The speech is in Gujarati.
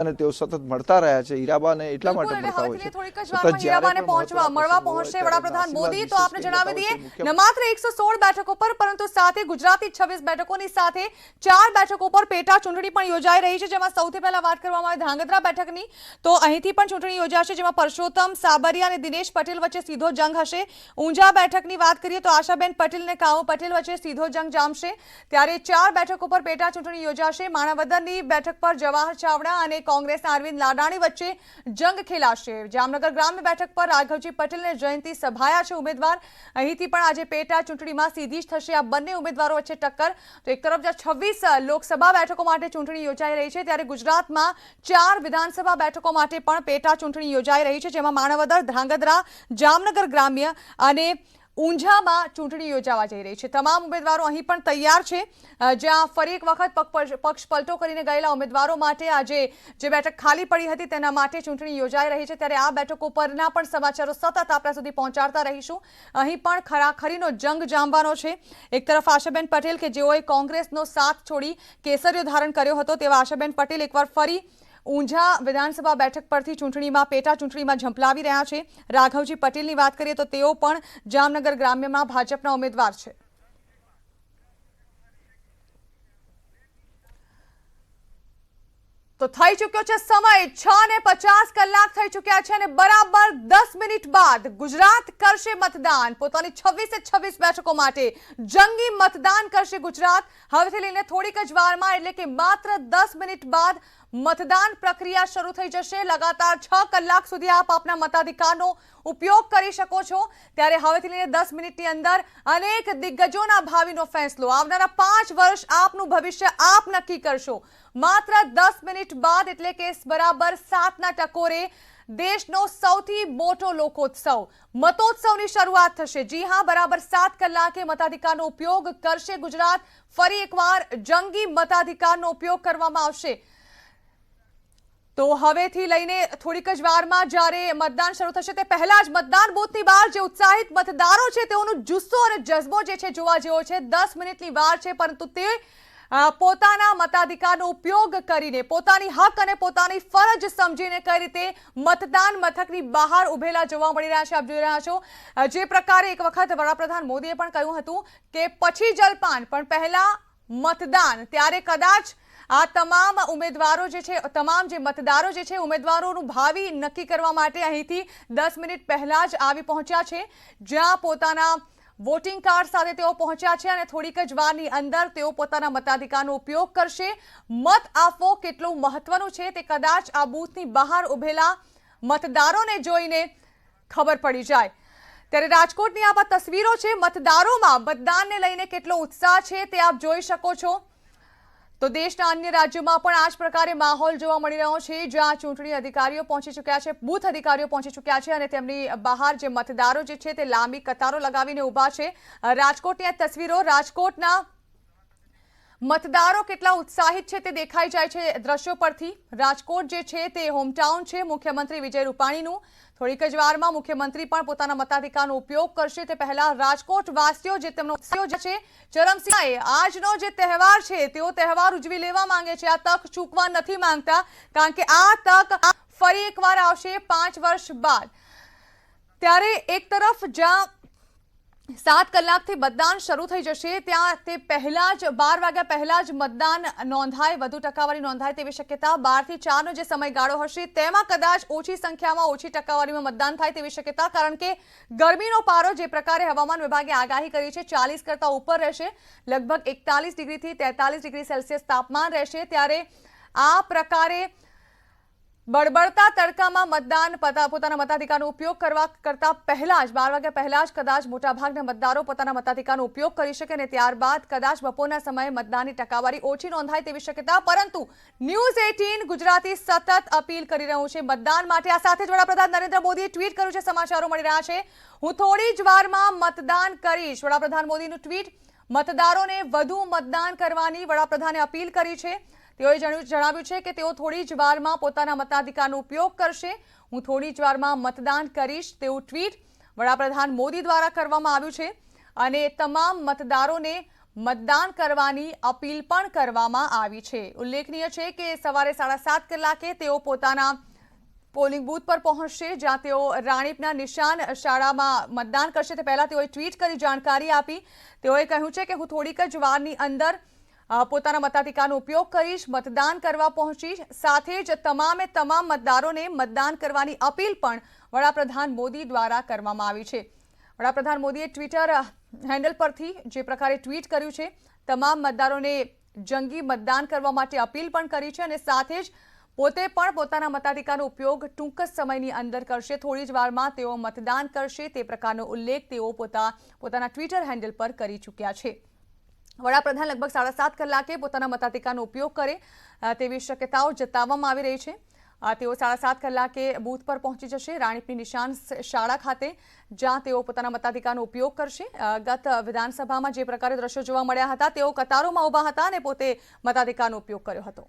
અને તેઓ સતત મળતા રહ્યા છે। હીરાબાને એટલા માટે મળતા હોય છે થોડીક જ વારમાં હીરાબાને મળવા પહોંચશે વડાપ્રધાન મોદી। તો આપને જણાવી દઈએ, ન માત્ર 116 બેઠકો પર પરંતુ સાથે ગુજરાતની 26 બેઠકોની સાથે 4 બેઠકો પર પેટા ચૂંટણી પણ યોજાઈ રહી છે, જેમાં સૌથી પહેલા વાત કરવામાં આવે ધાંગધ્રા બેઠકની, તો અહીંથી પણ ચૂંટણી યોજાશે, જેમાં પરસોત્તમ સાબરિયા અને દિનેશ પટેલ વચ્ચે સીધો જંગ હશે। ઊંઝા બેઠકની વાત કરીએ તો આશાબેન પટેલ અને કાવો પટેલ વચ્ચે સીધો જંગ જામશે, ત્યારે 4 બેઠકો પર પેટા ચૂંટણી યોજાશે। માણાવદરની બેઠક પર જવાહર ચાવડા અને કોંગ્રેસના અરવિંદ લાડાણી વચ્ચે જંગ ખેલાશે। જામનગર ગ્રામ્ય બેઠક પર રાઘવજી પટેલ અને જયંતિ સભાયા છે ઉમેદવાર, અહીંથી પણ આજે પેટા ચૂંટણીમાં સીધી જ થશે આ બંને ઉમેદવારો વચ્ચે ટક્કર। તો એક તરફ 26 લોકસભા બેઠકો માટે ચૂંટણી યોજાઈ રહી છે, ત્યારે ગુજરાતમાં 4 વિધાનસભા બેઠકો માટે પણ પેટા ચૂંટણી યોજાઈ રહી છે, જેમાં માણાવદર, ધાંગધ્રા, જામનગર ગ્રામ્ય અને ઊંઝામાં ચૂંટણી યોજાવા જઈ રહી છે। તમામ ઉમેદવારો અહીં પણ તૈયાર છે, જ્યાં ફરી એક વખત પક્ષ પલટો કરીને ગયેલા ઉમેદવારો માટે આજે જે બેઠક ખાલી પડી હતી તેના માટે ચૂંટણી યોજાઈ રહી છે, ત્યારે આ બેઠકો પરના પણ સમાચારો સતત આપણા સુધી પહોંચાડતા રહીશું। અહીં પણ ખરાખરીનો જંગ જામવાનો છે। એક તરફ આશાબેન પટેલ કે જેઓએ કોંગ્રેસનો સાથ છોડી કેસરીઓ ધારણ કર્યો હતો, તેવા આશાબેન પટેલ એકવાર ફરી ઊંઝા વિધાનસભા બેઠક પરથી ચૂંટણીમાં પેટા ચૂંટણીમાં ઝંપલાવી રહ્યા છે। રાઘવજી પટેલની વાત કરીએ તો તેઓ પણ જામનગર ગ્રામ્યમાં ભાજપના ઉમેદવાર છે। તો થઈ ચૂક્યો છે સમય, 6:50 કલાક થઈ ચૂક્યા છે અને બરાબર 10 મિનિટ બાદ ગુજરાત કરશે મતદાન। પોતાની 26 બેઠકો માટે જંગી મતદાન કરશે ગુજરાત। હવેથી લઈને થોડીક જ વારમાં એટલે કે માત્ર 10 મિનિટ બાદ મતદાન પ્રક્રિયા શરૂ થઈ જશે। લગાતાર 6 કલાક સુધી આપ આપના મતાધિકારનો ઉપયોગ કરી શકો છો, ત્યારે હવેથી લઈને 10 મિનિટની અંદર અનેક દિગ્ગજોના ભાવિનો ફેસલો, આવનારા 5 વર્ષ આપનું ભવિષ્ય આપ નક્કી કરશો। માત્ર 10 મિનિટ બાદ એટલે કે બરાબર 7ના ટકોરે દેશનો સૌથી મોટો લોકોત્સવ મતોત્સવની શરૂઆત થશે। જી હા, બરાબર 7 કલાકે મતાધિકારનો ઉપયોગ કરશે ગુજરાત। ફરી એકવાર જંગી મતાધિકારનો ઉપયોગ કરવામાં આવશે। તો હવેથી લઈને થોડીક જ વારમાં જ્યારે મતદાન શરૂ થશે તે પહેલા જ મતદાન બૂથની બહાર જે ઉત્સાહિત મતદારો છે તેઓનો જુસ્સો અને જઝ્બો જે છે જોવા જેવો છે। 10 મિનિટની વાર છે, પરંતુ તે પોતાના મતાધિકારનો ઉપયોગ કરીને પોતાની હક અને પોતાની ફરજ સમજીને કઈ રીતે મતદાન મથકની બહાર ઉભેલા જોવા મળી રહ્યા છે। આપ જોઈ રહ્યા છો જે પ્રકારે એક વખત વડાપ્રધાન મોદીએ પણ કહ્યું હતું કે પછી જલપાન પણ પહેલા મતદાન, ત્યારે કદાચ આ તમામ ઉમેદવારો જે છે, તમામ જે મતદારો જે છે, ઉમેદવારોનું ભાવિ નક્કી કરવા માટે અહીંથી 10 મિનિટ પહેલા જ આવી પહોંચ્યા છે, જ્યાં પોતાના વોટિંગ કાર્ડ સાથે તેઓ પહોંચ્યા છે અને થોડીક જ વારની અંદર તેઓ પોતાના મતાધિકારનો ઉપયોગ કરશે। મત આપવો કેટલું મહત્વનું છે તે કદાચ આ બૂથની બહાર ઉભેલા મતદારોને જોઈને ખબર પડી જાય। ત્યારે રાજકોટની આ તસવીરો છે, મતદારોમાં મતદાનને લઈને કેટલો ઉત્સાહ છે તે આપ જોઈ શકો છો। તો દેશના અન્ય રાજ્યોમાં પણ આ જ પ્રકારે માહોલ જોવા મળી રહ્યો છે, જ્યાં ચૂંટણી અધિકારીઓ પહોંચી ચૂક્યા છે, બૂથ અધિકારીઓ પહોંચી ચૂક્યા છે અને તેમની બહાર જે મતદારો જે છે તે લાંબી કતારો લગાવીને ઊભા છે। રાજકોટની આ તસવીરો, રાજકોટના મતદારો કેટલા ઉત્સાહિત છે તે દેખાઈ જાય છે દ્રશ્યો પરથી। રાજકોટ જે છે તે હોમટાઉન છે મુખ્યમંત્રી વિજય રૂપાણીનું। થોડીક જ વારમાં મુખ્યમંત્રી પણ પોતાના મતાધિકારનો ઉપયોગ કરશે તે પહેલા રાજકોટ વાસીઓ જે તેમનો ઉત્સાહ છે ચરમસીમાએ, આજનો જે તહેવાર છે તેઓ તહેવાર ઉજવી લેવા માંગે છે, આ તક ચૂકવા નથી માંગતા, કારણ કે આ તક ફરી એકવાર આવશે 5 વર્ષ બાદ। ત્યારે એક તરફ જ્યાં 7 કલાકથી મતદાન શરૂ થઈ જશે ત્યાં તે પહેલા જ 12 વાગ્યા પહેલા જ મતદાન નોંધાય, વધુ ટકાવારી નોંધાય તેવી શક્યતા। 12 થી 4નો જે સમયગાળો હશે તેમાં કદાચ ઓછી સંખ્યામાં ઓછી ટકાવારીમાં મતદાન થાય તેવી શક્યતા, કારણ કે ગરમીનો પારો જે પ્રકારે હવામાન વિભાગે આગાહી કરી છે 40 કરતા ઉપર રહેશે, લગભગ 41 ડિગ્રીથી 43 ડિગ્રી સેલ્સિયસ તાપમાન રહેશે। ત્યારે આ પ્રકારે બળબડતા તડકામાં મતદાન પોતાના મતાધિકારનો ઉપયોગ કરતા પહેલા જ 12 વાગ્યા પહેલા જ કદાચ મોટાભાગના મતદારો પોતાના મતાધિકારનો ઉપયોગ કરી શકે અને ત્યારબાદ કદાચ બપોરના સમયે મતદાનની ટકાવારી ઓછી નોંધાય તેવી શક્યતા। પરંતુ ન્યૂઝ 18 ગુજરાતી સતત અપીલ કરી રહ્યું છે મતદાન માટે। આ સાથે જ વડાપ્રધાન નરેન્દ્ર મોદીએ ટ્વીટ કર્યું છે, સમાચારો મળી રહ્યા છે, હું થોડી જ વારમાં મતદાન કરીશ। વડાપ્રધાન મોદીનું ટ્વીટ, મતદારોને વધુ મતદાન કરવાની વડાપ્રધાને અપીલ કરી છે। તેઓએ જણાવ્યું છે કે તેઓ થોડી જ વારમાં પોતાના મતાધિકારનો ઉપયોગ કરશે, હું થોડી જ વારમાં મતદાન કરીશ તેવું ટ્વીટ વડાપ્રધાન મોદી દ્વારા કરવામાં આવ્યું છે અને તમામ મતદારોને મતદાન કરવાની અપીલ પણ કરવામાં આવી છે। ઉલ્લેખનીય છે કે સવારે 7:30 કલાકે તેઓ પોતાના પોલિંગ બૂથ પર પહોંચશે, જ્યાં તેઓ રાણીપના નિશાન શાળામાં મતદાન કરશે। તે પહેલા તેઓએ ટ્વીટ કરી જાણકારી આપી। તેઓએ કહ્યું છે કે હું થોડીક જ વારની અંદર પોતાના મતાધિકારનો ઉપયોગ કરીશ, મતદાન કરવા પહોંચીશ। સાથે જ તમામે તમામ મતદારોને મતદાન કરવાની અપીલ પણ વડાપ્રધાન મોદી દ્વારા કરવામાં આવી છે। વડાપ્રધાન મોદીએ ટ્વિટર હેન્ડલ પરથી જે પ્રકારે ટ્વીટ કર્યું છે, તમામ મતદારોને જંગી મતદાન કરવા માટે અપીલ પણ કરી છે અને સાથે જ પોતે પણ પોતાના મતાધિકારનો ઉપયોગ ટૂંક જ સમયની અંદર કરશે। થોડી જ વારમાં તેઓ મતદાન કરશે, તે પ્રકારનો ઉલ્લેખ તેઓ પોતાના ટ્વિટર હેન્ડલ પર કરી ચૂક્યા છે। વડાપ્રધાન લગભગ 7:30 કલાકે પોતાના મતાધિકારનો ઉપયોગ કરે તેવી શક્યતાઓ જતાવવામાં આવી રહી છે। તેઓ 7:30 કલાકે બૂથ પર પહોંચી જશે રાણીપની નિશાન શાળા ખાતે, જ્યાં તેઓ પોતાના મતાધિકારનો ઉપયોગ કરશે। ગત વિધાનસભામાં જે પ્રકારે દ્રશ્યો જોવા મળ્યા હતા, તેઓ કતારોમાં ઊભા હતા અને પોતે મતાધિકારનો ઉપયોગ કર્યો હતો।